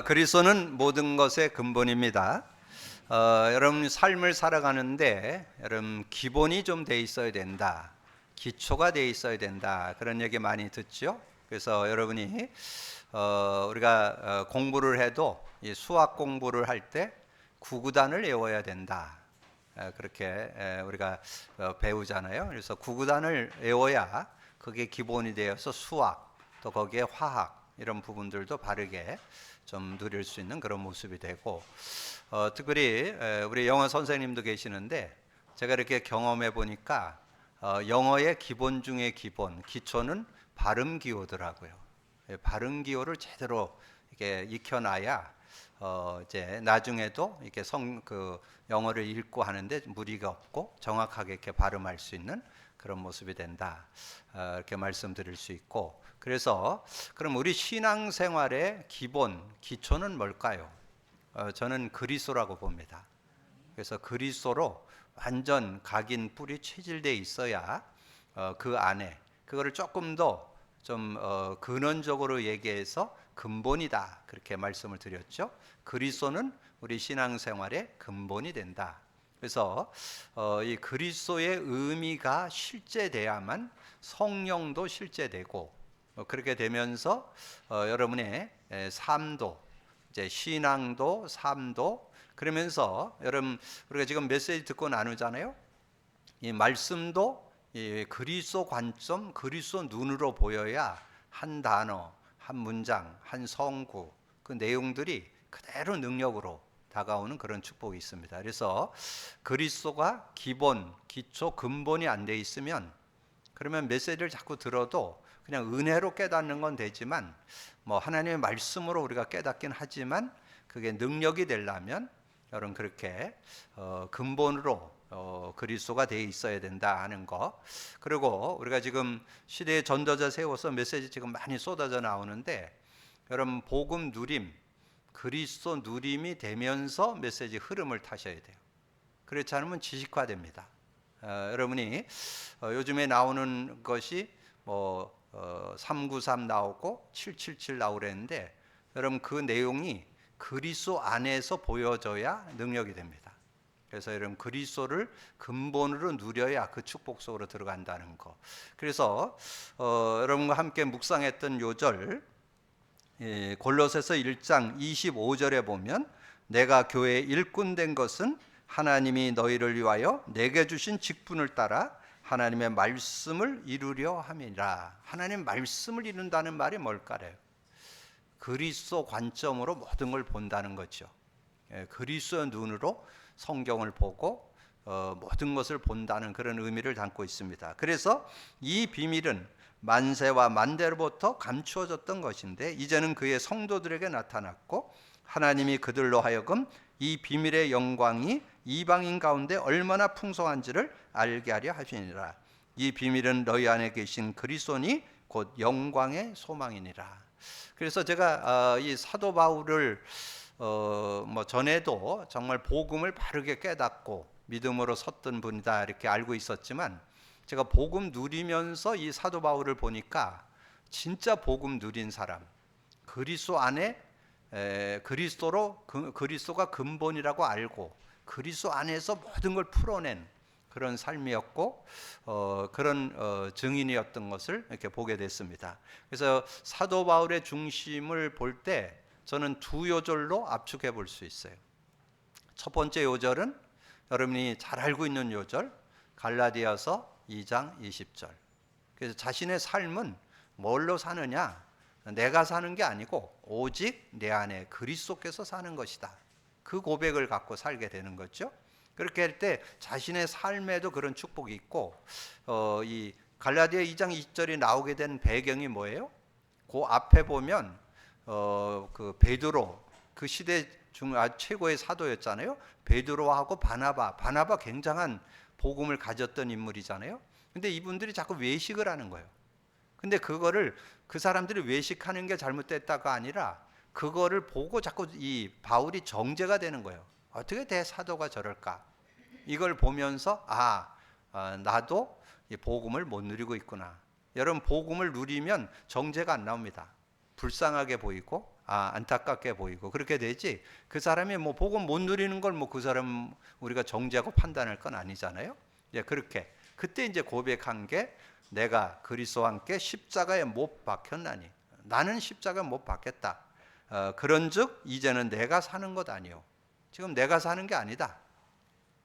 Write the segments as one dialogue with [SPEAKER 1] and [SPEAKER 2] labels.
[SPEAKER 1] 그리스도는 모든 것의 근본입니다. 여러분 삶을 살아가는데 여러분 기본이 좀 돼 있어야 된다. 기초가 돼 있어야 된다. 그런 얘기 많이 듣죠. 그래서 여러분이 우리가 공부를 해도 이 수학 공부를 할 때 구구단을 외워야 된다. 그렇게 우리가 배우잖아요. 그래서 구구단을 외워야 그게 기본이 되어서 수학 또 거기에 화학 이런 부분들도 바르게 좀 누릴 수 있는 그런 모습이 되고, 특별히 우리 영어 선생님도 계시는데 제가 이렇게 경험해 보니까 영어의 기본 중에 기본 기초는 발음 기호더라고요. 발음 기호를 제대로 이렇게 익혀놔야 이제 나중에도 이렇게 영어를 읽고 하는데 무리가 없고 정확하게 이렇게 발음할 수 있는 그런 모습이 된다. 이렇게 말씀드릴 수 있고, 그래서 그럼 우리 신앙생활의 기본 기초는 뭘까요? 저는 그리스도라고 봅니다. 그래서 그리스도로 완전 각인 뿌리 체질돼 있어야 그 안에 그거를 조금 더 좀 근원적으로 얘기해서 근본이다 그렇게 말씀을 드렸죠. 그리스도는 우리 신앙생활의 근본이 된다. 그래서 이 그리스도의 의미가 실제돼야만 성령도 실제되고, 그렇게 되면서 여러분의 삶도 이제 신앙도 삶도 그러면서 여러분 우리가 지금 메시지 듣고 나누잖아요. 이 말씀도 이 그리스도 관점, 그리스도 눈으로 보여야 한 단어, 한 문장, 한 성구 그 내용들이 그대로 능력으로 다가오는 그런 축복이 있습니다. 그래서 그리스도가 기본, 기초, 근본이 안 돼 있으면 그러면 메시지를 자꾸 들어도 그냥 은혜로 깨닫는 건 되지만 뭐 하나님의 말씀으로 우리가 깨닫긴 하지만 그게 능력이 되려면 여러분 그렇게 근본으로 그리스도가 돼 있어야 된다 하는 거. 그리고 우리가 지금 시대의 전도자 세워서 메시지 지금 많이 쏟아져 나오는데 여러분 복음 누림, 그리스도 누림이 되면서 메시지 흐름을 타셔야 돼요. 그렇지 않으면 지식화됩니다. 여러분이 요즘에 나오는 것이 뭐 393 나오고 777 나오랬는데 여러분 그 내용이 그리스도 안에서 보여져야 능력이 됩니다. 그래서 여러분 그리스도를 근본으로 누려야 그 축복 속으로 들어간다는 거. 그래서 여러분과 함께 묵상했던 요절 골로새서 1장 25절에 보면 내가 교회의 일꾼 된 것은 하나님이 너희를 위하여 내게 주신 직분을 따라 하나님의 말씀을 이루려 함이라. 하나님 말씀을 이룬다는 말이 뭘까요? 그리스도 관점으로 모든 걸 본다는 거죠. 그리스도 눈으로 성경을 보고 모든 것을 본다는 그런 의미를 담고 있습니다. 그래서 이 비밀은 만세와 만대로부터 감추어졌던 것인데 이제는 그의 성도들에게 나타났고 하나님이 그들로 하여금 이 비밀의 영광이 이방인 가운데 얼마나 풍성한지를 알게 하려 하시니라. 이 비밀은 너희 안에 계신 그리스도니 곧 영광의 소망이니라. 그래서 제가 이 사도 바울을 뭐 전에도 정말 복음을 바르게 깨닫고 믿음으로 섰던 분이다 이렇게 알고 있었지만 제가 복음 누리면서 이 사도 바울을 보니까 진짜 복음 누린 사람, 그리스도 안에 그리스도로 그리스도가 근본이라고 알고 그리스도 안에서 모든 걸 풀어낸 그런 삶이었고 그런 증인이었던 것을 이렇게 보게 됐습니다. 그래서 사도 바울의 중심을 볼 때 저는 두 요절로 압축해 볼 수 있어요. 첫 번째 요절은 여러분이 잘 알고 있는 요절 갈라디아서 2장 20절. 그래서 자신의 삶은 뭘로 사느냐? 내가 사는 게 아니고 오직 내 안에 그리스도께서 사는 것이다. 그 고백을 갖고 살게 되는 거죠. 그렇게 할 때 자신의 삶에도 그런 축복이 있고 이 갈라디아 2장 20절이 나오게 된 배경이 뭐예요? 그 앞에 보면 그 베드로 그 시대 중 최고의 사도였잖아요. 베드로하고 바나바 굉장한 복음을 가졌던 인물이잖아요. 근데 이분들이 자꾸 외식을 하는 거예요. 근데 그거를 그 사람들이 외식하는 게 잘못됐다가 아니라 그거를 보고 자꾸 이 바울이 정죄가 되는 거예요. 어떻게 대사도가 저럴까? 이걸 보면서 나도 이 복음을 못 누리고 있구나. 여러분 복음을 누리면 정죄가 안 나옵니다. 불쌍하게 보이고 안타깝게 보이고 그렇게 되지, 그 사람이 뭐 복음 못 누리는 걸 뭐 그 사람 우리가 정죄하고 판단할 건 아니잖아요. 예, 그렇게 그때 이제 고백한 게, 내가 그리스도와 함께 십자가에 못 박혔나니, 나는 십자가에 못 박혔다. 그런즉 이제는 내가 사는 것 아니요, 지금 내가 사는 게 아니다.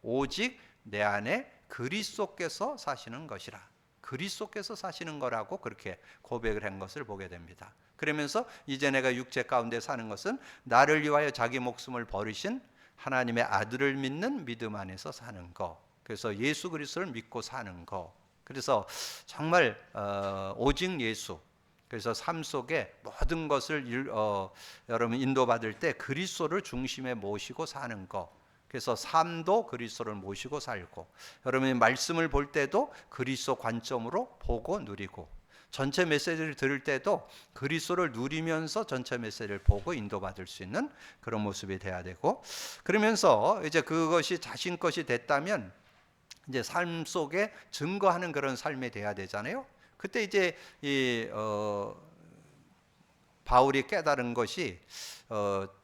[SPEAKER 1] 오직 내 안에 그리스도께서 사시는 것이라. 그리스도께서 사시는 거라고 그렇게 고백을 한 것을 보게 됩니다. 그러면서 이제 내가 육체 가운데 사는 것은 나를 위하여 자기 목숨을 버리신 하나님의 아들을 믿는 믿음 안에서 사는 거. 그래서 예수 그리스도를 믿고 사는 거. 그래서 정말 오직 예수. 그래서 삶 속에 모든 것을 여러분 인도받을 때 그리스도를 중심에 모시고 사는 거. 그래서 삶도 그리스도를 모시고 살고, 여러분이 말씀을 볼 때도 그리스도 관점으로 보고 누리고, 전체 메시지를 들을 때도 그리스도를 누리면서 전체 메시지를 보고 인도받을 수 있는 그런 모습이 돼야 되고, 그러면서 이제 그것이 자신 것이 됐다면 이제 삶 속에 증거하는 그런 삶이 돼야 되잖아요. 그때 이제 바울이 깨달은 것이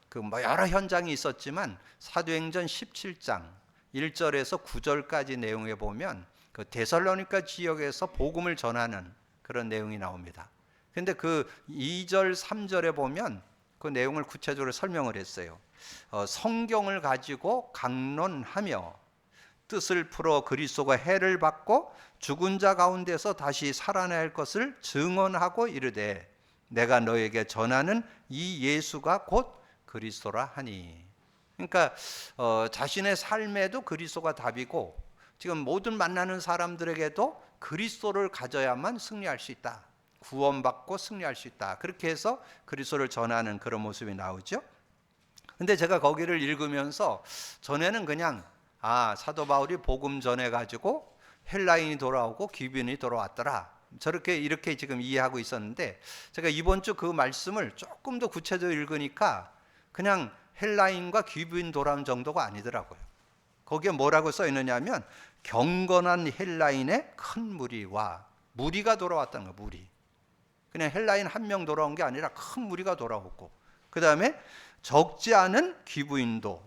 [SPEAKER 1] 그 뭐 여러 현장이 있었지만 사도행전 17장 1절에서 9절까지 내용에 보면 그 데살로니가 지역에서 복음을 전하는 그런 내용이 나옵니다. 근데 그 2절 3절에 보면 그 내용을 구체적으로 설명을 했어요. 성경을 가지고 강론하며 뜻을 풀어 그리스도가 해를 받고 죽은 자 가운데서 다시 살아날 것을 증언하고 이르되, 내가 너에게 전하는 이 예수가 곧 그리스도라 하니. 그러니까 자신의 삶에도 그리스도가 답이고, 지금 모든 만나는 사람들에게도 그리스도를 가져야만 승리할 수 있다. 구원받고 승리할 수 있다. 그렇게 해서 그리스도를 전하는 그런 모습이 나오죠. 근데 제가 거기를 읽으면서 전에는 그냥 사도 바울이 복음 전해 가지고 헬라인이 돌아오고 기브인이 돌아왔더라, 저렇게 이렇게 지금 이해하고 있었는데, 제가 이번 주 그 말씀을 조금 더 구체적으로 읽으니까 그냥 헬라인과 기브인 돌아온 정도가 아니더라고요. 거기에 뭐라고 써 있느냐면 경건한 헬라인의 큰 무리와, 무리가 돌아왔다는 거예요. 무리. 그냥 헬라인 한 명 돌아온 게 아니라 큰 무리가 돌아왔고, 그 다음에 적지 않은 기브인도,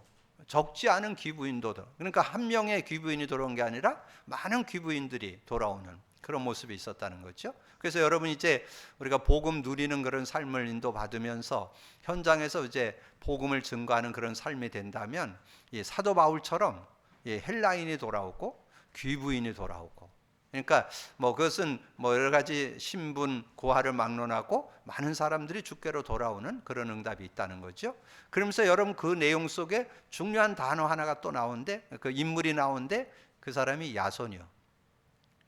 [SPEAKER 1] 그러니까 한 명의 기브인이 돌아온 게 아니라 많은 기브인들이 돌아오는 그런 모습이 있었다는 거죠. 그래서 여러분 이제 우리가 복음 누리는 그런 삶을 인도받으면서 현장에서 이제 복음을 증거하는 그런 삶이 된다면, 이 사도 바울처럼 헬라인이 돌아오고 귀부인이 돌아오고, 그러니까 뭐 그것은 뭐 여러 가지 신분 고하를 막론하고 많은 사람들이 주께로 돌아오는 그런 응답이 있다는 거죠. 그러면서 여러분 그 내용 속에 중요한 단어 하나가 또 나오는데, 그 인물이 나오는데 그 사람이 야손이요.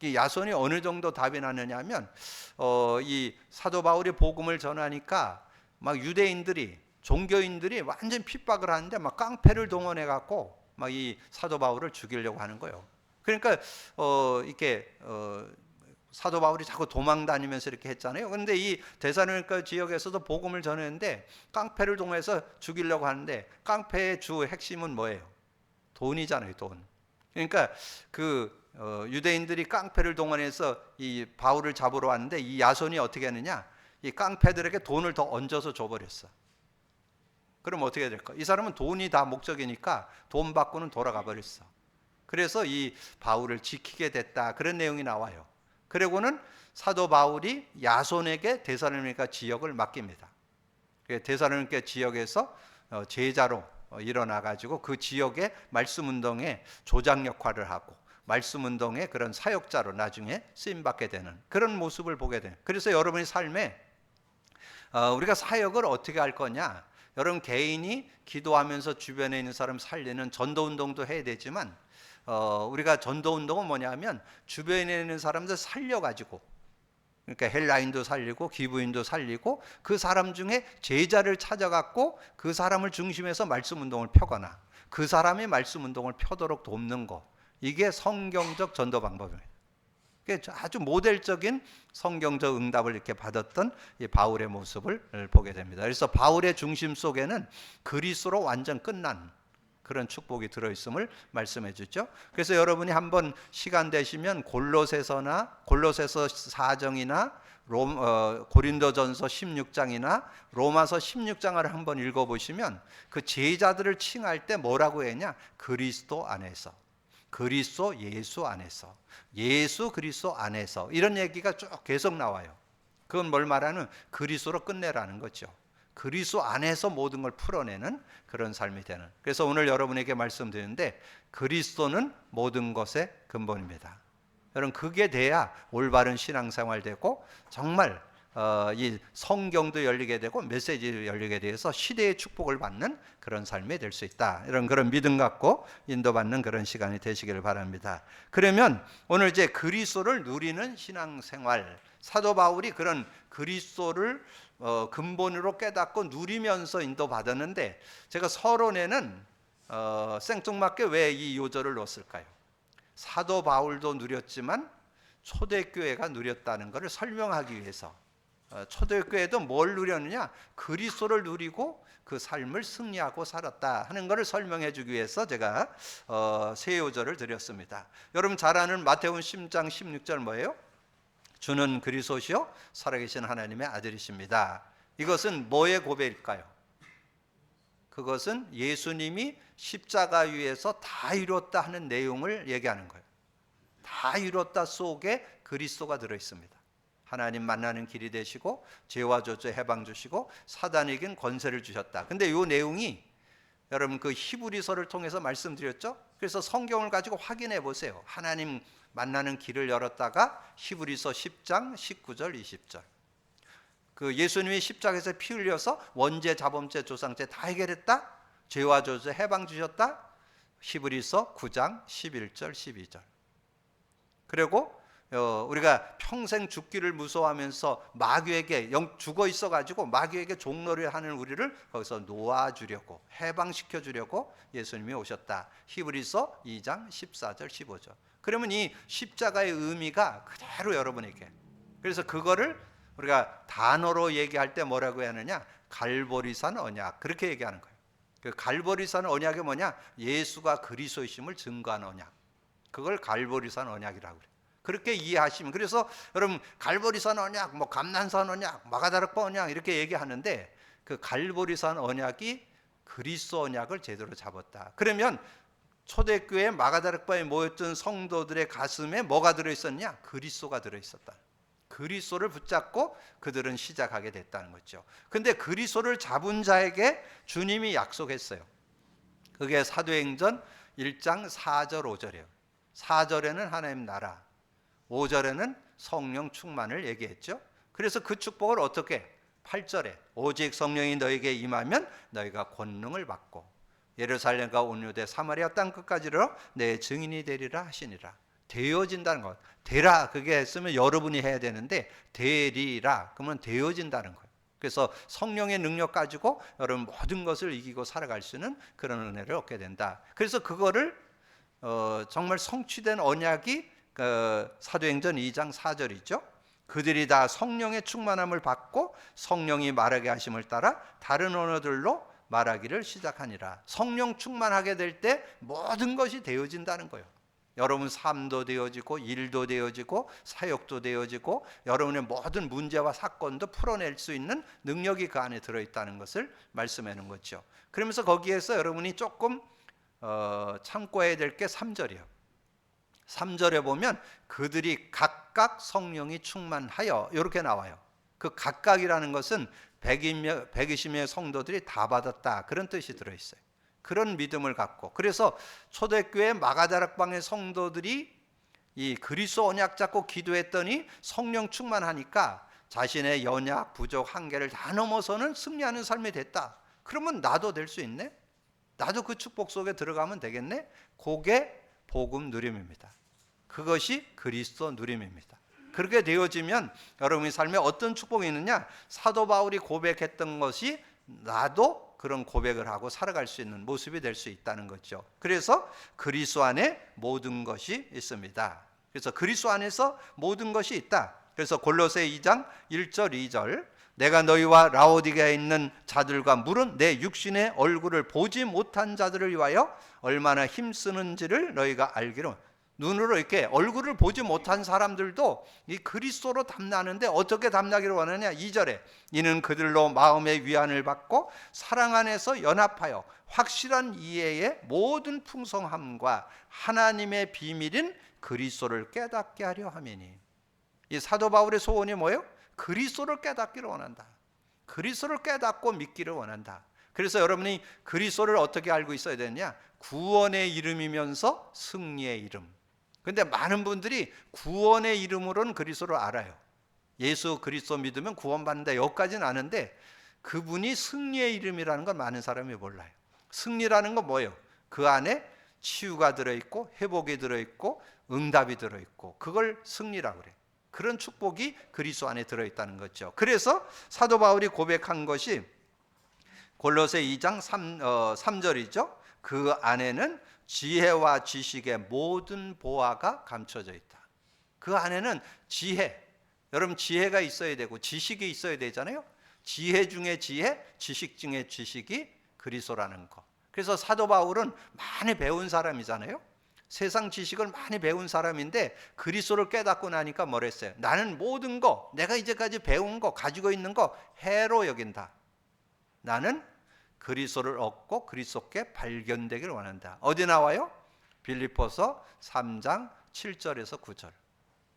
[SPEAKER 1] 이 야손이 어느 정도 답이 나느냐면, 이 사도 바울이 복음을 전하니까 막 유대인들이, 종교인들이 완전 핍박을 하는데 막 깡패를 동원해 갖고 막 이 사도 바울을 죽이려고 하는 거예요. 그러니까 이렇게 사도 바울이 자꾸 도망 다니면서 이렇게 했잖아요. 그런데 이 데살로니가 지역에서도 복음을 전했는데 깡패를 동원해서 죽이려고 하는데, 깡패의 주 핵심은 뭐예요? 돈이잖아요, 돈. 그러니까 그 유대인들이 깡패를 동원해서 이 바울을 잡으러 왔는데, 이 야손이 어떻게 하느냐, 이 깡패들에게 돈을 더 얹어서 줘버렸어. 그럼 어떻게 될까? 이 사람은 돈이 다 목적이니까 돈 받고는 돌아가 버렸어. 그래서 이 바울을 지키게 됐다, 그런 내용이 나와요. 그리고는 사도 바울이 야손에게 데살로니가 지역을 맡깁니다. 데살로니가 지역에서 제자로 일어나 가지고 그 지역의 말씀 운동에 조장 역할을 하고, 말씀 운동의 그런 사역자로 나중에 쓰임 받게 되는 그런 모습을 보게 돼요. 그래서 여러분의 삶에 우리가 사역을 어떻게 할 거냐, 여러분 개인이 기도하면서 주변에 있는 사람 살리는 전도 운동도 해야 되지만, 우리가 전도 운동은 뭐냐면 주변에 있는 사람들 살려가지고, 그러니까 헬라인도 살리고 기브인도 살리고 그 사람 중에 제자를 찾아갖고 그 사람을 중심해서 말씀 운동을 펴거나 그 사람이 말씀 운동을 펴도록 돕는 거, 이게 성경적 전도 방법입니다. 아주 모델적인 성경적 응답을 이렇게 받았던 이 바울의 모습을 보게 됩니다. 그래서 바울의 중심 속에는 그리스도로 완전 끝난 그런 축복이 들어있음을 말씀해 주죠. 그래서 여러분이 한번 시간 되시면 골로새서 4장이나 고린도전서 16장이나 로마서 16장을 한번 읽어보시면 그 제자들을 칭할 때 뭐라고 했냐? 그리스도 안에서, 그리스도 예수 안에서, 예수 그리스도 안에서, 이런 얘기가 쭉 계속 나와요. 그건 뭘 말하는? 그리스도로 끝내라는 거죠. 그리스도 안에서 모든 걸 풀어내는 그런 삶이 되는. 그래서 오늘 여러분에게 말씀드리는데 그리스도는 모든 것의 근본입니다. 여러분, 그게 돼야 올바른 신앙생활 되고 정말 이 성경도 열리게 되고 메시지도 열리게 돼서 시대의 축복을 받는 그런 삶이 될 수 있다. 이런 그런 믿음 갖고 인도받는 그런 시간이 되시기를 바랍니다. 그러면 오늘 이제 그리스도를 누리는 신앙생활, 사도 바울이 그런 그리스도를 근본으로 깨닫고 누리면서 인도받았는데, 제가 서론에는 생뚱맞게 왜 이 요절을 넣었을까요? 사도 바울도 누렸지만 초대교회가 누렸다는 것을 설명하기 위해서. 초대교회도 뭘 누렸느냐? 그리스도를 누리고 그 삶을 승리하고 살았다 하는 것을 설명해 주기 위해서 제가 세 요절을 드렸습니다. 여러분 잘 아는 마태복음 10장 16절 뭐예요? 주는 그리스도시요 살아계신 하나님의 아들이십니다. 이것은 뭐의 고백일까요? 그것은 예수님이 십자가 위에서 다 이뤘다 하는 내용을 얘기하는 거예요. 다 이뤘다 속에 그리스도가 들어있습니다. 하나님 만나는 길이 되시고 죄와 저주 해방 주시고 사단에겐 권세를 주셨다. 근데 이 내용이 여러분 그 히브리서를 통해서 말씀드렸죠. 그래서 성경을 가지고 확인해 보세요. 하나님 만나는 길을 열었다가 히브리서 10장 19절 20절. 그 예수님이 십자가에서 피 흘려서 원죄, 자범죄, 조상죄 다 해결했다. 죄와 저주 해방 주셨다. 히브리서 9장 11절 12절. 그리고 우리가 평생 죽기를 무서워하면서 마귀에게 죽어 있어가지고 마귀에게 종노를 하는 우리를 거기서 놓아주려고, 해방시켜주려고 예수님이 오셨다. 히브리서 2장 14절 15절. 그러면 이 십자가의 의미가 그대로 여러분에게, 그래서 그거를 우리가 단어로 얘기할 때 뭐라고 하느냐? 갈보리산 언약, 그렇게 얘기하는 거예요. 그 갈보리산 언약이 뭐냐? 예수가 그리스도이심을 증거하는 언약. 그걸 갈보리산 언약이라고 그래요. 그렇게 이해하시면, 그래서 여러분 갈보리산 언약, 뭐 감난산 언약, 마가다락방 언약 이렇게 얘기하는데 그 갈보리산 언약이 그리스도 언약을 제대로 잡았다. 그러면 초대교회 마가다락방에 모였던 성도들의 가슴에 뭐가 들어있었냐? 그리스도가 들어있었다. 그리스도를 붙잡고 그들은 시작하게 됐다는 거죠. 근데 그리스도를 잡은 자에게 주님이 약속했어요. 그게 사도행전 1장 4절 5절이에요. 4절에는 하나님 나라, 5절에는 성령 충만을 얘기했죠. 그래서 그 축복을 어떻게? 8절에 오직 성령이 너에게 임하면 너희가 권능을 받고 예루살렘과 온 유대 사마리아 땅 끝까지로 내 증인이 되리라 하시니라. 되어진다는 것. 되라 그게 했으면 여러분이 해야 되는데 되리라 그러면 되어진다는 거예요. 그래서 성령의 능력 가지고 여러분 모든 것을 이기고 살아갈 수 있는 그런 은혜를 얻게 된다. 그래서 그거를 정말 성취된 언약이 사도행전 2장 4절이죠. 그들이 다 성령의 충만함을 받고 성령이 말하게 하심을 따라 다른 언어들로 말하기를 시작하니라. 성령 충만하게 될 때 모든 것이 되어진다는 거예요. 여러분 삶도 되어지고 일도 되어지고 사역도 되어지고 여러분의 모든 문제와 사건도 풀어낼 수 있는 능력이 그 안에 들어있다는 것을 말씀해 놓은 거죠. 그러면서 거기에서 여러분이 조금 참고해야 될 게 3절이에요. 3절에 보면 그들이 각각 성령이 충만하여 이렇게 나와요. 그 각각이라는 것은 120명의 성도들이 다 받았다 그런 뜻이 들어있어요. 그런 믿음을 갖고, 그래서 초대교회 마가다락방의 성도들이 이 그리스도 언약 잡고 기도했더니 성령 충만하니까 자신의 연약, 부족, 한계를 다 넘어서는 승리하는 삶이 됐다. 그러면 나도 될 수 있네? 나도 그 축복 속에 들어가면 되겠네? 그게 복음 누림입니다. 그것이 그리스도 누림입니다. 그렇게 되어지면 여러분의 삶에 어떤 축복이 있느냐? 사도 바울이 고백했던 것이 나도 그런 고백을 하고 살아갈 수 있는 모습이 될 수 있다는 거죠. 그래서 그리스도 안에 모든 것이 있습니다. 그래서 그리스도 안에서 모든 것이 있다. 그래서 골로새 2장 1절 2절 내가 너희와 라오디게아에 있는 자들과 물은 내 육신의 얼굴을 보지 못한 자들을 위하여 얼마나 힘쓰는지를 너희가 알기로. 눈으로 이렇게 얼굴을 보지 못한 사람들도 이 그리스도로 담나는데 어떻게 담나기를 원하냐? 2절에 이는 그들로 마음의 위안을 받고 사랑 안에서 연합하여 확실한 이해의 모든 풍성함과 하나님의 비밀인 그리스도를 깨닫게 하려 함이니. 이 사도 바울의 소원이 뭐예요? 그리스도를 깨닫기를 원한다. 그리스도를 깨닫고 믿기를 원한다. 그래서 여러분이 그리스도를 어떻게 알고 있어야 되느냐? 구원의 이름이면서 승리의 이름. 근데 많은 분들이 구원의 이름으로는 그리스도를 알아요. 예수 그리스도 믿으면 구원받는다, 여기까지는 아는데 그분이 승리의 이름이라는 건 많은 사람이 몰라요. 승리라는 건 뭐예요? 그 안에 치유가 들어있고 회복이 들어있고 응답이 들어있고 그걸 승리라고 그래요. 그런 축복이 그리스도 안에 들어있다는 거죠. 그래서 사도 바울이 고백한 것이 골로새 2장 3절이죠. 그 안에는 지혜와 지식의 모든 보화가 감춰져 있다. 그 안에는 지혜, 여러분 지혜가 있어야 되고 지식이 있어야 되잖아요. 지혜 중에 지혜, 지식 중에 지식이 그리스도라는 거. 그래서 사도 바울은 많이 배운 사람이잖아요. 세상 지식을 많이 배운 사람인데 그리스도를 깨닫고 나니까 뭐랬어요? 나는 모든 거, 내가 이제까지 배운 거, 가지고 있는 거 해로 여긴다. 나는 그리스도를 얻고 그리스도께 발견되기를 원한다. 어디 나와요? 빌립보서 3장 7절에서 9절.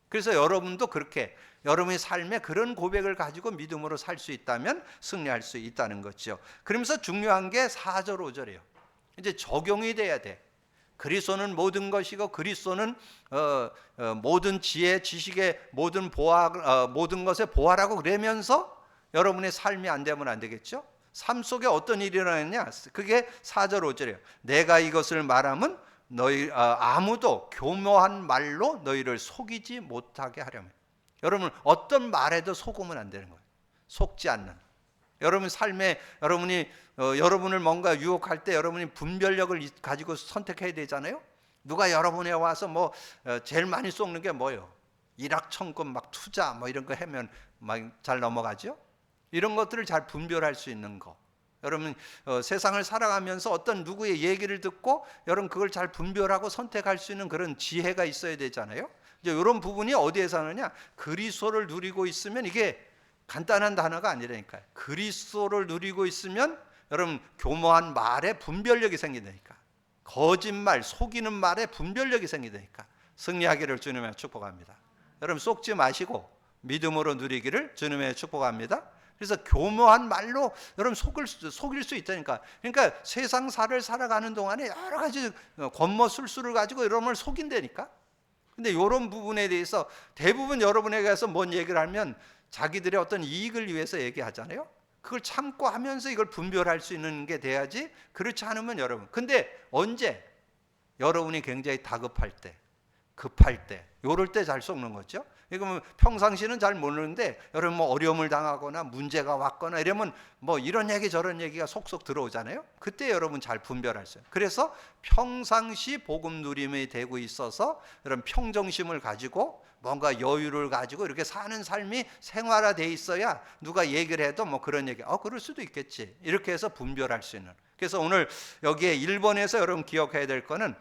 [SPEAKER 1] 그래서 여러분도 그렇게 여러분의 삶에 그런 고백을 가지고 믿음으로 살 수 있다면 승리할 수 있다는 거죠. 그러면서 중요한 게 4절 5절이에요. 이제 적용이 돼야 돼. 그리스도는 모든 것이고 그리스도는 모든 지혜, 지식의 모든 보화, 모든 것의 보화라고 그러면서 여러분의 삶이 안 되면 안 되겠죠? 삶 속에 어떤 일이 일어나느냐? 그게 4절 5절이에요. 내가 이것을 말하면 너희 아무도 교묘한 말로 너희를 속이지 못하게 하려면. 여러분 어떤 말에도 속으면 안 되는 거예요. 속지 않는. 여러분 삶에 여러분이 여러분을 뭔가 유혹할 때 여러분이 분별력을 가지고 선택해야 되잖아요. 누가 여러분에 와서 뭐 제일 많이 속는 게 뭐예요? 일확천금 막 투자 뭐 이런 거 하면 막 잘 넘어가죠. 이런 것들을 잘 분별할 수 있는 거. 여러분 세상을 살아가면서 어떤 누구의 얘기를 듣고 여러분 그걸 잘 분별하고 선택할 수 있는 그런 지혜가 있어야 되잖아요. 이제 이런 부분이 어디에서 하느냐? 그리스도를 누리고 있으면 이게 간단한 단어가 아니라니까요. 그리스도를 누리고 있으면 여러분 교묘한 말에 분별력이 생긴다니까. 거짓말, 속이는 말에 분별력이 생긴다니까. 승리하기를 주님의 축복합니다. 여러분 속지 마시고 믿음으로 누리기를 주님의 축복합니다. 그래서 교묘한 말로 여러분 속일 수 있다니까. 그러니까 세상사를 살아가는 동안에 여러 가지 권모술수를 가지고 여러분을 속인다니까. 근데 이런 부분에 대해서 대부분 여러분에게 가서 뭔 얘기를 하면 자기들의 어떤 이익을 위해서 얘기하잖아요. 그걸 참고 하면서 이걸 분별할 수 있는 게 돼야지. 그렇지 않으면 여러분. 근데 언제? 여러분이 굉장히 다급할 때, 급할 때, 요럴 때 잘 속는 거죠. 이거 뭐 평상시는 잘 모르는데 여러분 뭐 어려움을 당하거나 문제가 왔거나 이러면 뭐 이런 얘기 저런 얘기가 속속 들어오잖아요. 그때 여러분 잘 분별할 수 있어요. 그래서 평상시 복음 누림이 되고 있어서 여러분 평정심을 가지고 뭔가 여유를 가지고 이렇게 사는 삶이 생활화돼 있어야 누가 얘기를 해도 뭐 그런 얘기 그럴 수도 있겠지 이렇게 해서 분별할 수 있는. 그래서 오늘 여기에 1번에서 여러분 기억해야 될 거는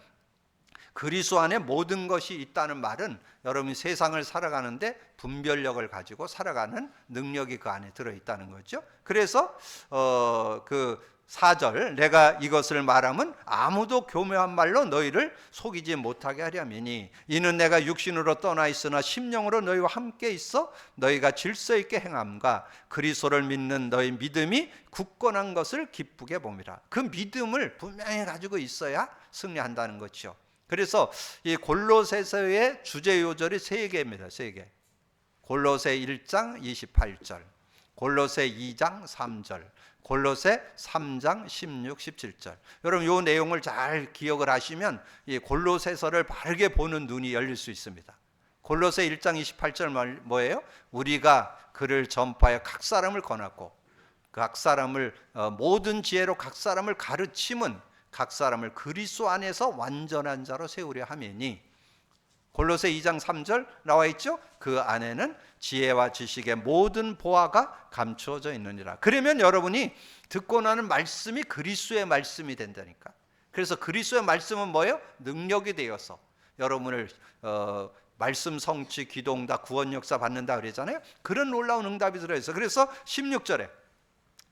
[SPEAKER 1] 그리스도 안에 모든 것이 있다는 말은 여러분이 세상을 살아가는데 분별력을 가지고 살아가는 능력이 그 안에 들어있다는 거죠. 그래서 그 4절 내가 이것을 말하면 아무도 교묘한 말로 너희를 속이지 못하게 하려니니 이는 내가 육신으로 떠나 있으나 심령으로 너희와 함께 있어 너희가 질서 있게 행함과 그리스도를 믿는 너희 믿음이 굳건한 것을 기쁘게 봄이라. 그 믿음을 분명히 가지고 있어야 승리한다는 거죠. 그래서 이 골로새서의 주제 요절이 3개입니다. 3개. 골로새 1장 28절, 골로새 2장 3절, 골로새 3장 16, 17절. 여러분 이 내용을 잘 기억을 하시면 이 골로새서를 바르게 보는 눈이 열릴 수 있습니다. 골로새 1장 28절 뭐예요? 우리가 그를 전파하여 각 사람을 권하고 각 사람을 모든 지혜로 각 사람을 가르침은 각 사람을 그리스도 안에서 완전한 자로 세우려 하매니 골로새 2장 3절 나와 있죠. 그 안에는 지혜와 지식의 모든 보화가 감추어져 있느니라. 그러면 여러분이 듣고 나는 말씀이 그리스도의 말씀이 된다니까. 그래서 그리스도의 말씀은 뭐예요? 능력이 되어서 여러분을 말씀 성취, 기도응답, 구원 역사 받는다 그러잖아요. 그런 놀라운 응답이 들어있어요. 그래서 16절에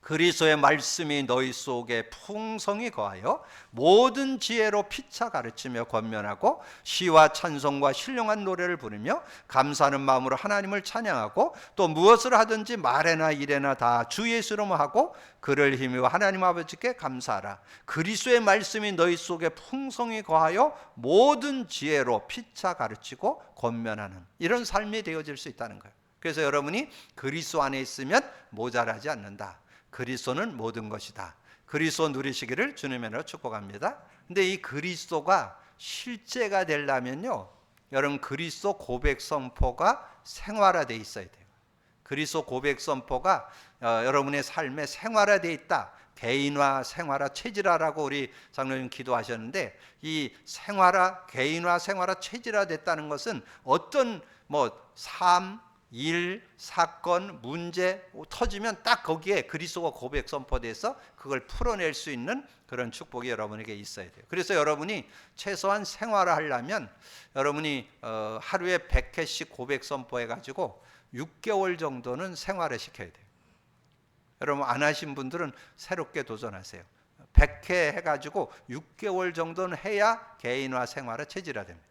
[SPEAKER 1] 그리스도의 말씀이 너희 속에 풍성히 거하여 모든 지혜로 피차 가르치며 권면하고 시와 찬송과 신령한 노래를 부르며 감사하는 마음으로 하나님을 찬양하고 또 무엇을 하든지 말에나 일에나 다 주 예수로 하고 그를 힘입어 하나님 아버지께 감사하라. 그리스도의 말씀이 너희 속에 풍성히 거하여 모든 지혜로 피차 가르치고 권면하는 이런 삶이 되어질 수 있다는 거예요. 그래서 여러분이 그리스도 안에 있으면 모자라지 않는다. 그리스도는 모든 것이다. 그리스도 누리시기를 주님의 이름으로 축복합니다. 근데 이 그리스도가 실제가 되려면요, 여러분 그리스도 고백 선포가 생활화되어 있어야 돼요. 그리스도 고백 선포가 여러분의 삶에 생활화되어 있다. 개인화, 생활화, 체질화라고 우리 장로님 기도하셨는데, 이 생활화, 개인화, 생활화, 체질화 됐다는 것은 어떤 삶, 일, 사건, 문제 터지면 딱 거기에 그리스도가 고백 선포돼서 그걸 풀어낼 수 있는 그런 축복이 여러분에게 있어야 돼요. 그래서 여러분이 최소한 생활을 하려면 여러분이 하루에 100회씩 고백 선포해가지고 6개월 정도는 생활을 시켜야 돼요. 여러분 안 하신 분들은 새롭게 도전하세요. 100회 해가지고 6개월 정도는 해야 개인화, 생활화, 체질화됩니다.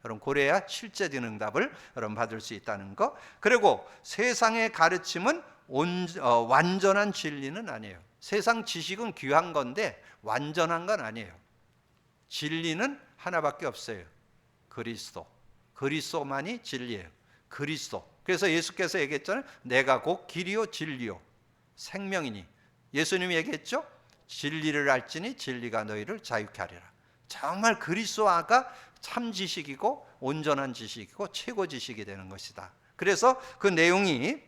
[SPEAKER 1] 여러분 그래야 실제적인 응답을 여러분 받을 수 있다는 거. 그리고 세상의 가르침은 완전한 진리는 아니에요. 세상 지식은 귀한 건데 완전한 건 아니에요. 진리는 하나밖에 없어요. 그리스도. 그리스도만이 진리예요. 그리스도. 그래서 예수께서 얘기했잖아요. 내가 곧 길이요 진리요 생명이니. 예수님이 얘기했죠. 진리를 알지니 진리가 너희를 자유케 하리라. 정말 그리스도가 참 지식이고 온전한 지식이고 최고 지식이 되는 것이다. 그래서 그 내용이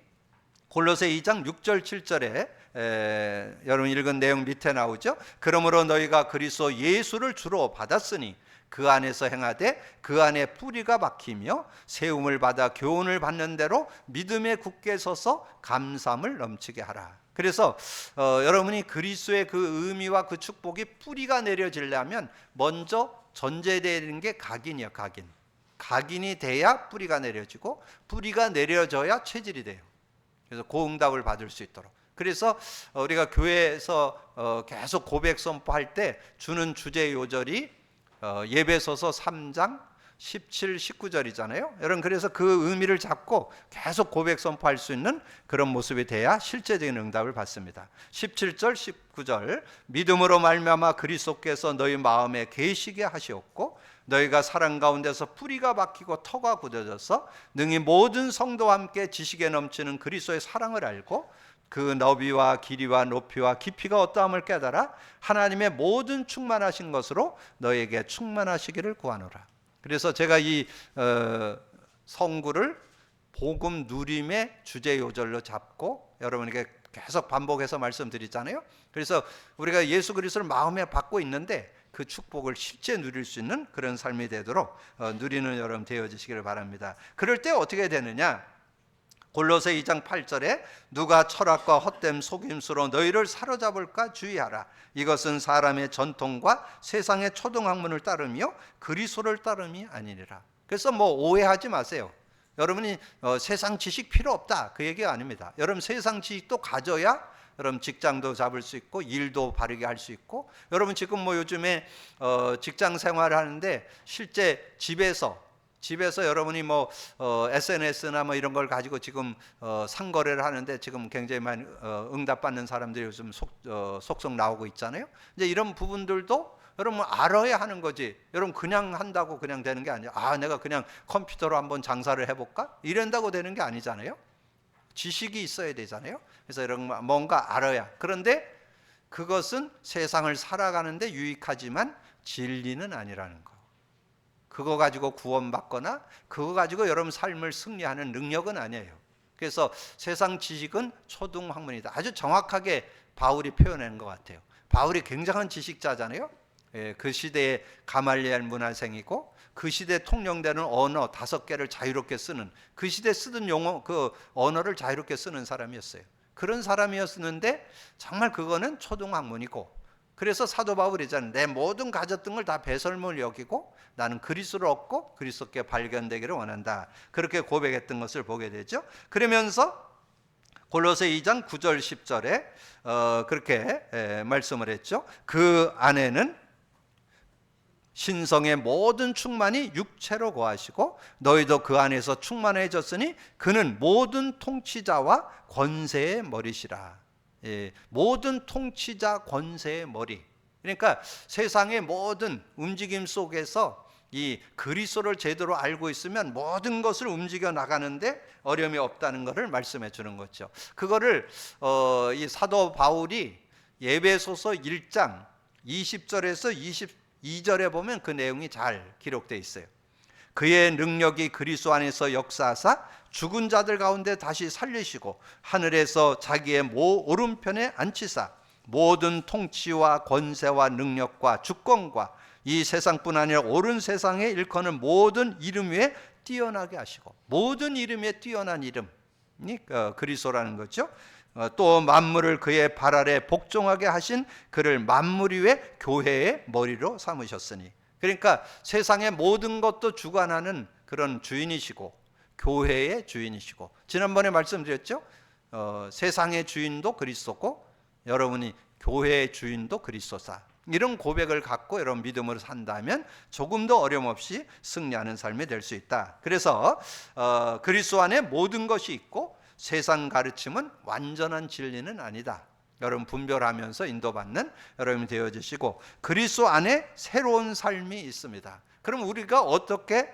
[SPEAKER 1] 골로새 2장 6절 7절에 여러분 읽은 내용 밑에 나오죠. 그러므로 너희가 그리스도 예수를 주로 받았으니 그 안에서 행하되 그 안에 뿌리가 박히며 세움을 받아 교훈을 받는 대로 믿음에 굳게 서서 감사함을 넘치게 하라. 그래서 여러분이 그리스도의 그 의미와 그 축복이 뿌리가 내려지려면 먼저 전제되는 게 각인이에요. 각인이 돼야 뿌리가 내려지고 뿌리가 내려져야 체질이 돼요. 그래서 고응답을 받을 수 있도록. 그래서 우리가 교회에서 계속 고백 선포할 때 주는 주제 요절이 예배소서 3장 17, 19절이잖아요. 여러분 그래서 그 의미를 잡고 계속 고백 선포할 수 있는 그런 모습이 돼야 실제적인 응답을 받습니다. 17절, 19절 믿음으로 말미암아 그리스도께서 너희 마음에 계시게 하시었고 너희가 사랑 가운데서 뿌리가 박히고 터가 굳어져서 능히 모든 성도와 함께 지식에 넘치는 그리스도의 사랑을 알고 그 너비와 길이와 높이와 깊이가 어떠함을 깨달아 하나님의 모든 충만하신 것으로 너에게 충만하시기를 구하노라. 그래서 제가 이 성구를 복음 누림의 주제 요절로 잡고 여러분에게 계속 반복해서 말씀드리잖아요. 그래서 우리가 예수 그리스도를 마음에 받고 있는데 그 축복을 실제 누릴 수 있는 그런 삶이 되도록 누리는 여러분 되어지시기를 바랍니다. 그럴 때 어떻게 되느냐? 골로새 2장 8절에 누가 철학과 헛됨 속임수로 너희를 사로잡을까 주의하라. 이것은 사람의 전통과 세상의 초등학문을 따르며 그리스도를 따름이 아니니라. 그래서 오해하지 마세요. 여러분이 세상 지식 필요 없다 그 얘기가 아닙니다. 여러분 세상 지식도 가져야 여러분 직장도 잡을 수 있고 일도 바르게 할 수 있고 여러분 지금 요즘에 직장 생활을 하는데 실제 집에서 여러분이 SNS나 이런 걸 가지고 지금 상거래를 하는데 지금 굉장히 많이 응답받는 사람들이 요즘 속속 나오고 있잖아요. 이제 이런 부분들도 여러분 알아야 하는 거지. 여러분 그냥 한다고 그냥 되는 게 아니에요. 내가 그냥 컴퓨터로 한번 장사를 해볼까? 이런다고 되는 게 아니잖아요. 지식이 있어야 되잖아요. 그래서 여러분 뭔가 알아야. 그런데 그것은 세상을 살아가는데 유익하지만 진리는 아니라는 거. 그거 가지고 구원받거나 그거 가지고 여러분 삶을 승리하는 능력은 아니에요. 그래서 세상 지식은 초등학문이다. 아주 정확하게 바울이 표현한 것 같아요. 바울이 굉장한 지식자잖아요. 그 시대의 가말리엘 문화생이고 그 시대 통용되는 언어 5개를 자유롭게 쓰는, 그 시대 쓰던 용어, 그 언어를 자유롭게 쓰는 사람이었어요. 그런 사람이었는데 정말 그거는 초등학문이고, 그래서 사도 바울이 잖아요. 내 모든 가졌던 걸 다 배설물 여기고 나는 그리스도를 얻고 그리스도께 발견되기를 원한다. 그렇게 고백했던 것을 보게 되죠. 그러면서 골로새 2장 9절 10절에 그렇게 말씀을 했죠. 그 안에는 신성의 모든 충만이 육체로 거하시고 너희도 그 안에서 충만해졌으니 그는 모든 통치자와 권세의 머리시라. 모든 통치자 권세의 머리. 그러니까 세상의 모든 움직임 속에서 이 그리스도를 제대로 알고 있으면 모든 것을 움직여 나가는데 어려움이 없다는 것을 말씀해 주는 거죠. 그거를 이 사도 바울이 에베소서 1장 20절에서 22절에 보면 그 내용이 잘 기록되어 있어요. 그의 능력이 그리스도 안에서 역사하사 죽은 자들 가운데 다시 살리시고 하늘에서 자기의 오른편에 앉히사 모든 통치와 권세와 능력과 주권과 이 세상뿐 아니라 옳은 세상에 일컫는 모든 이름 위에 뛰어나게 하시고, 모든 이름에 뛰어난 이름이 그리스도라는 거죠. 또 만물을 그의 발 아래 복종하게 하신 그를 만물 위에 교회의 머리로 삼으셨으니, 그러니까 세상의 모든 것도 주관하는 그런 주인이시고 교회의 주인이시고, 지난번에 말씀드렸죠. 세상의 주인도 그리스도고 여러분이 교회의 주인도 그리스도사. 이런 고백을 갖고 여러분 믿음으로 산다면 조금 더 어려움 없이 승리하는 삶이 될 수 있다. 그래서 그리스도 안에 모든 것이 있고 세상 가르침은 완전한 진리는 아니다. 여러분 분별하면서 인도받는 여러분이 되어주시고, 그리스도 안에 새로운 삶이 있습니다. 그럼 우리가 어떻게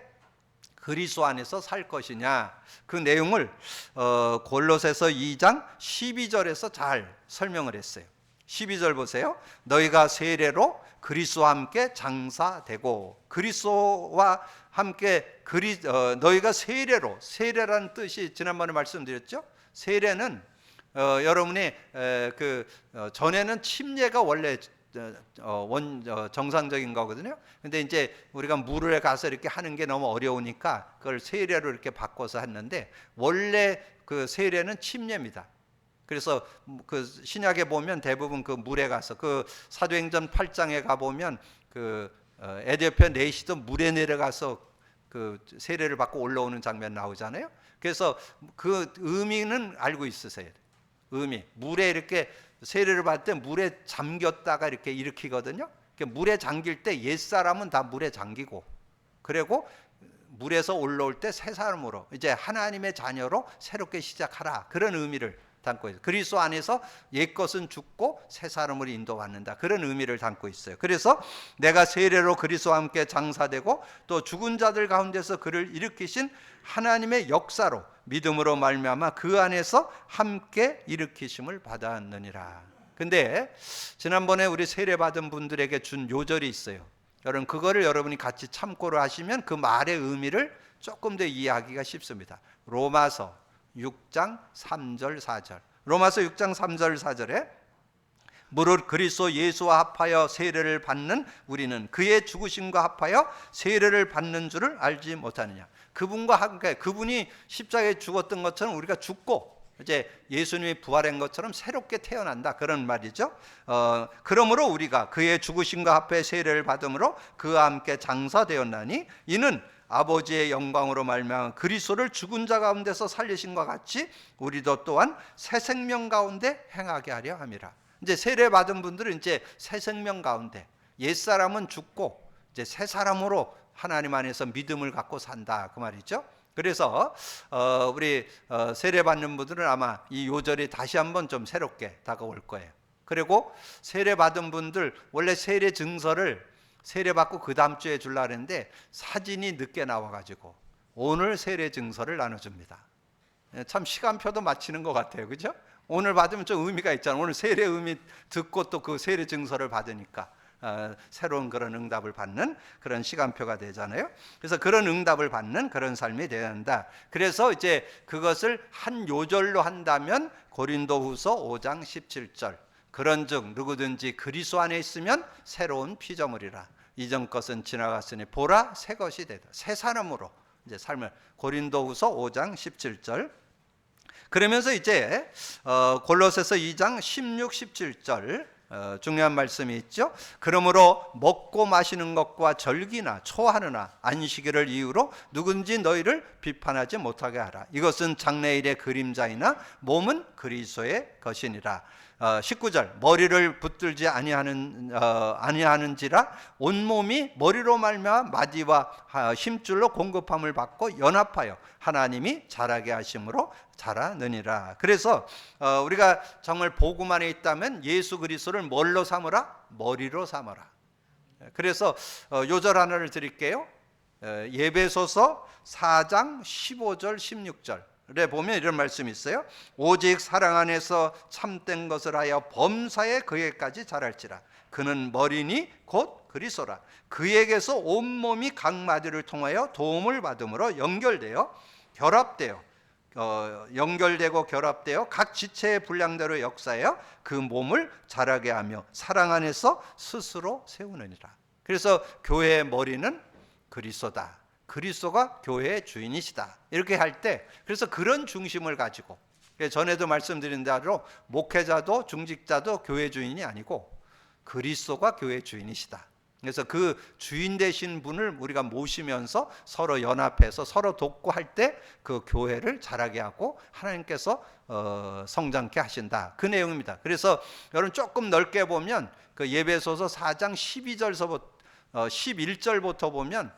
[SPEAKER 1] 그리스도 안에서 살 것이냐, 그 내용을 골로새서 2장 12절에서 잘 설명을 했어요. 12절 보세요. 너희가 세례로 그리스도와 함께 장사되고, 그리스도와 함께 너희가 세례로, 세례라는 뜻이 지난번에 말씀드렸죠. 세례는 여러분이 전에는 침례가 원래 정상적인 거거든요. 근데 이제 우리가 물에 가서 이렇게 하는 게 너무 어려우니까 그걸 세례로 이렇게 바꿔서 했는데, 원래 그 세례는 침례입니다. 그래서 그 신약에 보면 대부분 그 물에 가서, 그 사도행전 8장에 가 보면 그 에디오피아 내시도 물에 내려가서 그 세례를 받고 올라오는 장면 나오잖아요. 그래서 그 의미는 알고 있으세요. 의미, 물에 이렇게 세례를 받을 때 물에 잠겼다가 이렇게 일으키거든요. 물에 잠길 때 옛사람은 다 물에 잠기고, 그리고 물에서 올라올 때 새 사람으로 이제 하나님의 자녀로 새롭게 시작하라, 그런 의미를 담고 있어요. 그리스도 안에서 옛것은 죽고 새 사람으로 인도받는다, 그런 의미를 담고 있어요. 그래서 내가 세례로 그리스도와 함께 장사되고 또 죽은 자들 가운데서 그를 일으키신 하나님의 역사로 믿음으로 말미암아 그 안에서 함께 일으키심을 받았느니라. 근데 지난번에 우리 세례 받은 분들에게 준 요절이 있어요. 여러분 그거를 여러분이 같이 참고를 하시면 그 말의 의미를 조금 더 이해하기가 쉽습니다. 로마서 6장 3절 4절. 로마서 6장 3절 4절에 무릇 그리스도 예수와 합하여 세례를 받는 우리는 그의 죽으심과 합하여 세례를 받는 줄을 알지 못하느냐. 그분과 함께, 그분이 십자가에 죽었던 것처럼 우리가 죽고 이제 예수님이 부활한 것처럼 새롭게 태어난다, 그런 말이죠. 그러므로 우리가 그의 죽으심과 합해 세례를 받음으로 그와 함께 장사되었나니 이는 아버지의 영광으로 말미암아 그리스도를 죽은 자 가운데서 살리신 것 같이 우리도 또한 새 생명 가운데 행하게 하려 함이라. 이제 세례 받은 분들은 이제 새 생명 가운데, 옛 사람은 죽고 이제 새 사람으로 하나님 안에서 믿음을 갖고 산다, 그 말이죠. 그래서 우리 세례 받는 분들은 아마 이 요절이 다시 한번 좀 새롭게 다가올 거예요. 그리고 세례 받은 분들 원래 세례 증서를 세례 받고 그 다음 주에 주려고 했는데 사진이 늦게 나와가지고 오늘 세례 증서를 나눠줍니다. 참 시간표도 맞추는 것 같아요, 그죠? 오늘 받으면 좀 의미가 있잖아요. 오늘 세례 의미 듣고 또 그 세례 증서를 받으니까 새로운 그런 응답을 받는 그런 시간표가 되잖아요. 그래서 그런 응답을 받는 그런 삶이 되어야 한다. 그래서 이제 그것을 한 요절로 한다면 고린도후서 5장 17절, 그런즉 누구든지 그리스도 안에 있으면 새로운 피조물이라. 이전 것은 지나갔으니 보라 새 것이 되다. 새 사람으로 이제 삶을. 고린도후서 5장 17절. 그러면서 이제 골로새서 2장 16, 17절 중요한 말씀이 있죠. 그러므로 먹고 마시는 것과 절기나 초하루나 안식일을 이유로 누군지 너희를 비판하지 못하게 하라. 이것은 장래일의 그림자이나 몸은 그리스도의 것이니라. 19절 머리를 붙들지 아니하는지라 온몸이 머리로 말미암아 마디와 힘줄로 공급함을 받고 연합하여 하나님이 자라게 하심으로 자라느니라. 그래서 우리가 정말 복음 안에 있다면 예수 그리스도를 뭘로 삼으라? 머리로 삼으라. 그래서 요절 하나를 드릴게요. 예배소서 4장 15절 16절 에 보면 이런 말씀이 있어요. 오직 사랑 안에서 참된 것을 하여 범사에 그에까지 자랄지라. 그는 머리니 곧 그리스도라. 그에게서 온몸이 각 마디를 통하여 도움을 받음으로 연결되어 결합되어 각 지체의 분량대로 역사하여 그 몸을 자라게 하며 사랑 안에서 스스로 세우느니라. 그래서 교회의 머리는 그리스도다. 그리스도가 교회의 주인이시다. 이렇게 할 때 그래서 그런 중심을 가지고 전에도 말씀드린 대로 목회자도 중직자도 교회 주인이 아니고 그리스도가 교회 주인이시다. 그래서 그 주인 되신 분을 우리가 모시면서 서로 연합해서 서로 돕고 할 때 그 교회를 자라게 하고 하나님께서 성장케 하신다. 그 내용입니다. 그래서 여러분 조금 넓게 보면 그 예배소서 4장 12절서부터 11절부터 보면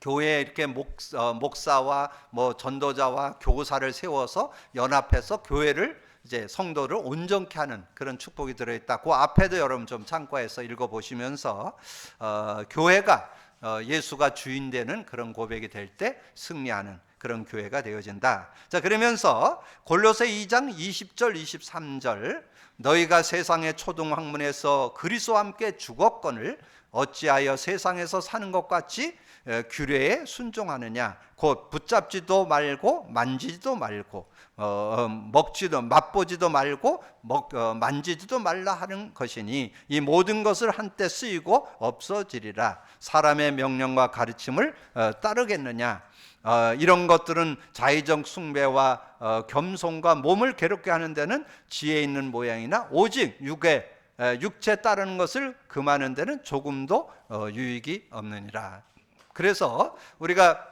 [SPEAKER 1] 교회에 이렇게 목사와 전도자와 교사를 세워서 연합해서 교회를 이제 성도를 온전케 하는 그런 축복이 들어있다. 그 앞에도 여러분 좀 참고해서 읽어보시면서 교회가 예수가 주인 되는 그런 고백이 될 때 승리하는 그런 교회가 되어진다. 자, 그러면서 골로새 2장 20절 23절 너희가 세상의 초등학문에서 그리스도와 함께 죽었거늘 어찌하여 세상에서 사는 것 같이 규례에 순종하느냐. 곧 붙잡지도 말고 만지지도 말고 맛보지도 말고 만지지도 말라 하는 것이니 이 모든 것을 한때 쓰이고 없어지리라. 사람의 명령과 가르침을 따르겠느냐. 이런 것들은 자의적 숭배와 겸손과 몸을 괴롭게 하는 데는 지혜 있는 모양이나 오직 육체 따르는 것을 금하는 데는 조금도 유익이 없느니라. 그래서 우리가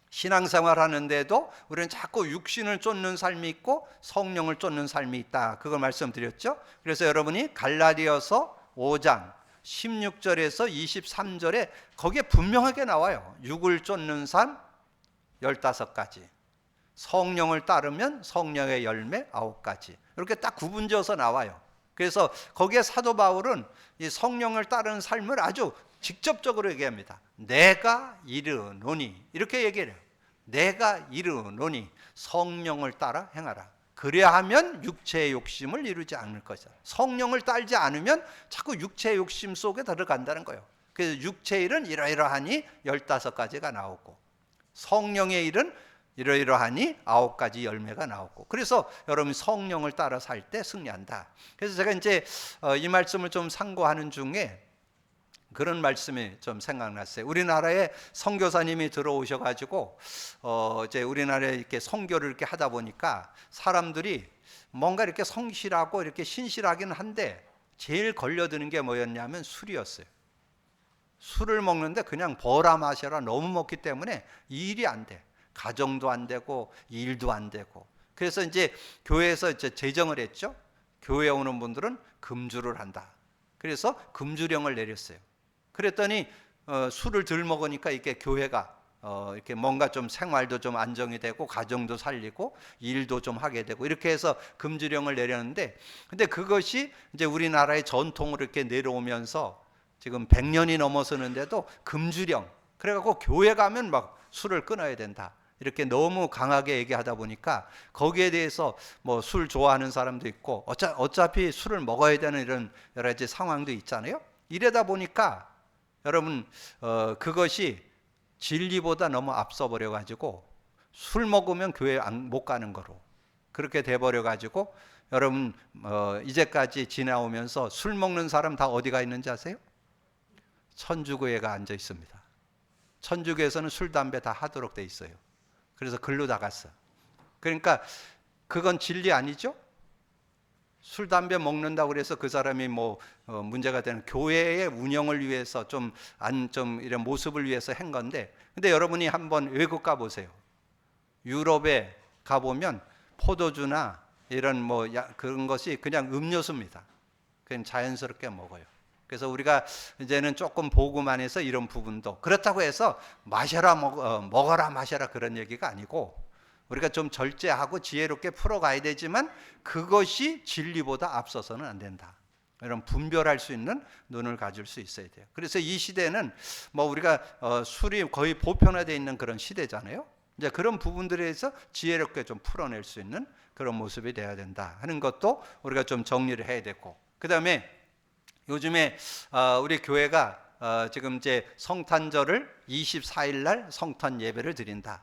[SPEAKER 1] 신앙생활 하는데도 우리는 자꾸 육신을 쫓는 삶이 있고 성령을 쫓는 삶이 있다. 그걸 말씀드렸죠. 그래서 여러분이 갈라디아서 5장 16절에서 23절에 거기에 분명하게 나와요. 육을 쫓는 삶 15가지, 성령을 따르면 성령의 열매 9가지, 이렇게 딱 구분지어서 나와요. 그래서 거기에 사도 바울은 이 성령을 따르는 삶을 아주 직접적으로 얘기합니다. 내가 이르노니, 이렇게 얘기해요. 내가 이르노니 성령을 따라 행하라. 그래야 하면 육체의 욕심을 이루지 않을 것이다. 성령을 따르지 않으면 자꾸 육체의 욕심 속에 들어간다는 거예요. 그래서 육체의 일은 이러이러하니 15가지가 나오고 성령의 일은 이러이러하니 9가지 열매가 나오고, 그래서 여러분이 성령을 따라 살 때 승리한다. 그래서 제가 이제 이 말씀을 좀 상고하는 중에 그런 말씀이 좀 생각났어요. 우리나라에 선교사님이 들어오셔가지고 이제 우리나라에 이렇게 선교를 이렇게 하다 보니까 사람들이 뭔가 이렇게 성실하고 이렇게 신실하긴 한데 제일 걸려드는 게 뭐였냐면 술이었어요. 술을 먹는데 그냥 버라 마셔라 너무 먹기 때문에 일이 안 돼. 가정도 안 되고 일도 안 되고. 그래서 이제 교회에서 이제 제정을 했죠. 교회에 오는 분들은 금주를 한다. 그래서 금주령을 내렸어요. 그랬더니 술을 덜 먹으니까 이렇게 교회가 이렇게 뭔가 좀 생활도 좀 안정이 되고 가정도 살리고 일도 좀 하게 되고 이렇게 해서 금주령을 내렸는데, 근데 그것이 이제 우리나라의 전통으로 이렇게 내려오면서 지금 100년이 넘어서는데도 금주령, 그래갖고 교회 가면 막 술을 끊어야 된다, 이렇게 너무 강하게 얘기하다 보니까 거기에 대해서 뭐 술 좋아하는 사람도 있고 어차피 술을 먹어야 되는 이런 여러 가지 상황도 있잖아요. 이러다 보니까 여러분 그것이 진리보다 너무 앞서 버려 가지고 술 먹으면 교회 못 가는 거로 그렇게 돼 버려 가지고 여러분 이제까지 지나오면서 술 먹는 사람 다 어디 가 있는지 아세요? 천주교회가 앉아 있습니다. 천주교에서는 술, 담배 다 하도록 돼 있어요. 그래서 글로 나갔어. 그러니까 그건 진리 아니죠? 술, 담배 먹는다고 그래서 그 사람이 문제가 되는, 교회의 운영을 위해서 좀 이런 모습을 위해서 한 건데, 근데 여러분이 한번 외국 가보세요. 유럽에 가보면 포도주나 이런 그런 것이 그냥 음료수입니다. 그냥 자연스럽게 먹어요. 그래서 우리가 이제는 조금 보고만 해서 이런 부분도, 그렇다고 해서 마셔라 먹어라 마셔라 그런 얘기가 아니고, 우리가 좀 절제하고 지혜롭게 풀어가야 되지만 그것이 진리보다 앞서서는 안 된다. 이런 분별할 수 있는 눈을 가질 수 있어야 돼요. 그래서 이 시대는 우리가 술이 거의 보편화되어 있는 그런 시대잖아요. 이제 그런 부분들에서 지혜롭게 좀 풀어낼 수 있는 그런 모습이 돼야 된다 하는 것도 우리가 좀 정리를 해야 되고, 그 다음에 요즘에 우리 교회가 지금 이제 성탄절을 24일 날 성탄 예배를 드린다.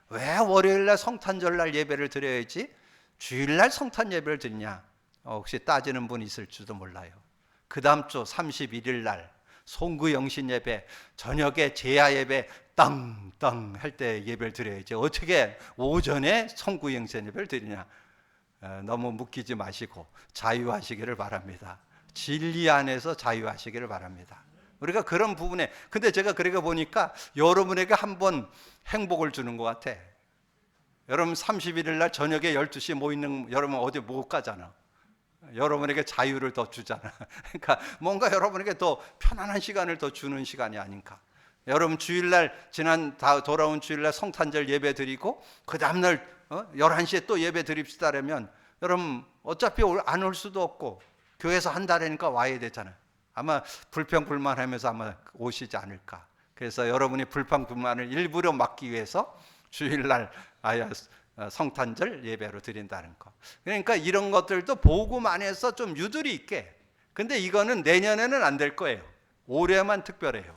[SPEAKER 1] 왜 월요일 날 성탄절 날 예배를 드려야지 주일 날 성탄 예배를 드리냐? 혹시 따지는 분 있을지도 몰라요. 그 다음 주 31일 날 송구영신 예배, 저녁에 제야 예배 땅땅 할 때 예배를 드려야지 어떻게 오전에 송구영신 예배를 드리냐? 너무 묶이지 마시고 자유하시기를 바랍니다. 진리 안에서 자유하시기를 바랍니다. 우리가 그런 부분에, 근데 제가 그러고 보니까 여러분에게 한번 행복을 주는 것 같아. 여러분 31일 날 저녁에 12시에 모이는, 여러분 어디 못 가잖아. 여러분에게 자유를 더 주잖아. 그러니까 뭔가 여러분에게 더 편안한 시간을 더 주는 시간이 아닌가. 여러분 주일날, 돌아온 주일날 성탄절 예배 드리고 그 다음날 11시에 또 예배 드립시다 그러면 여러분 어차피 안 올 수도 없고 교회에서 한 달이니까 와야 되잖아요. 아마 불평불만하면서 아마 오시지 않을까. 그래서 여러분이 불평불만을 일부러 막기 위해서 주일날 성탄절 예배로 드린다는 거. 그러니까 이런 것들도 복음 안에서 좀 유들이 있게. 근데 이거는 내년에는 안 될 거예요. 올해만 특별해요.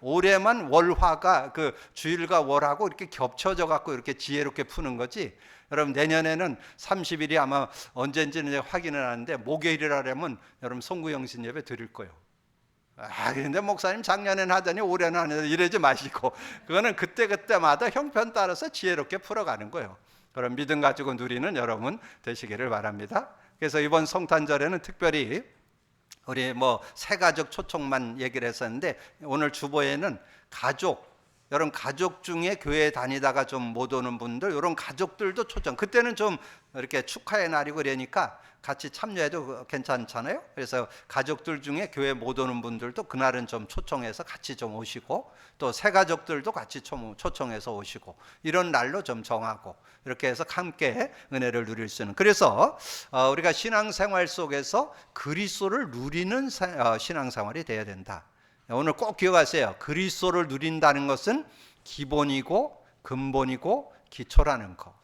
[SPEAKER 1] 올해만 월화가 그 주일과 월하고 이렇게 겹쳐져 갖고 이렇게 지혜롭게 푸는 거지. 여러분 내년에는 30일이 아마 언제인지는 확인을 하는데 목요일이라면 여러분 송구영신 예배 드릴 거예요. 그런데 목사님 작년에는 하더니 올해는 안 해도 이러지 마시고, 그거는 그때마다 형편 따라서 지혜롭게 풀어가는 거예요. 그런 믿음 가지고 누리는 여러분 되시기를 바랍니다. 그래서 이번 성탄절에는 특별히 우리 새 가족 초청만 얘기를 했었는데, 오늘 주보에는 여러분 가족 중에 교회 다니다가 좀 못 오는 분들, 이런 가족들도 초청. 그때는 좀 이렇게 축하의 날이고 그러니까 같이 참여해도 괜찮잖아요. 그래서 가족들 중에 교회 못 오는 분들도 그날은 좀 초청해서 같이 좀 오시고, 또 새 가족들도 같이 초청해서 오시고, 이런 날로 좀 정하고 이렇게 해서 함께 은혜를 누릴 수 있는. 그래서 우리가 신앙생활 속에서 그리스도를 누리는 신앙생활이 돼야 된다. 오늘 꼭 기억하세요. 그리스도를 누린다는 것은 기본이고 근본이고 기초라는 거.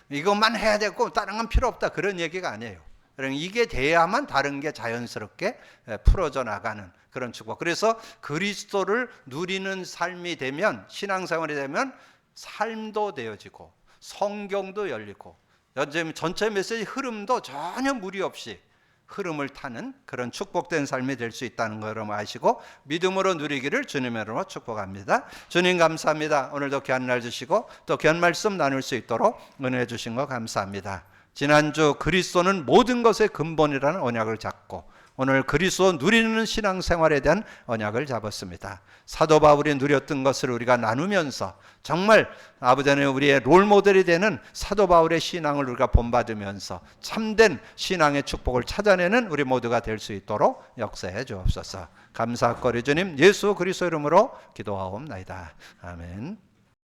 [SPEAKER 1] 이것만 해야 되고 다른 건 필요 없다 그런 얘기가 아니에요. 이게 돼야만 다른 게 자연스럽게 풀어져 나가는 그런 축복. 그래서 그리스도를 누리는 삶이 되면, 신앙생활이 되면 삶도 되어지고 성경도 열리고 전체 메시지 흐름도 전혀 무리 없이 흐름을 타는 그런 축복된 삶이 될 수 있다는 걸 여러분 아시고 믿음으로 누리기를 주님의 이름으로 축복합니다. 주님 감사합니다. 오늘도 귀한 날 주시고 또 귀한 말씀 나눌 수 있도록 은혜 주신 거 감사합니다. 지난주 그리스도는 모든 것의 근본이라는 언약을 잡고 오늘 그리스도 누리는 신앙생활에 대한 언약을 잡았습니다. 사도 바울이 누렸던 것을 우리가 나누면서 정말 아버지 하나님 우리의 롤모델이 되는 사도 바울의 신앙을 우리가 본받으면서 참된 신앙의 축복을 찾아내는 우리 모두가 될 수 있도록 역사해 주옵소서. 감사거리 주님 예수 그리스도 이름으로 기도하옵나이다. 아멘.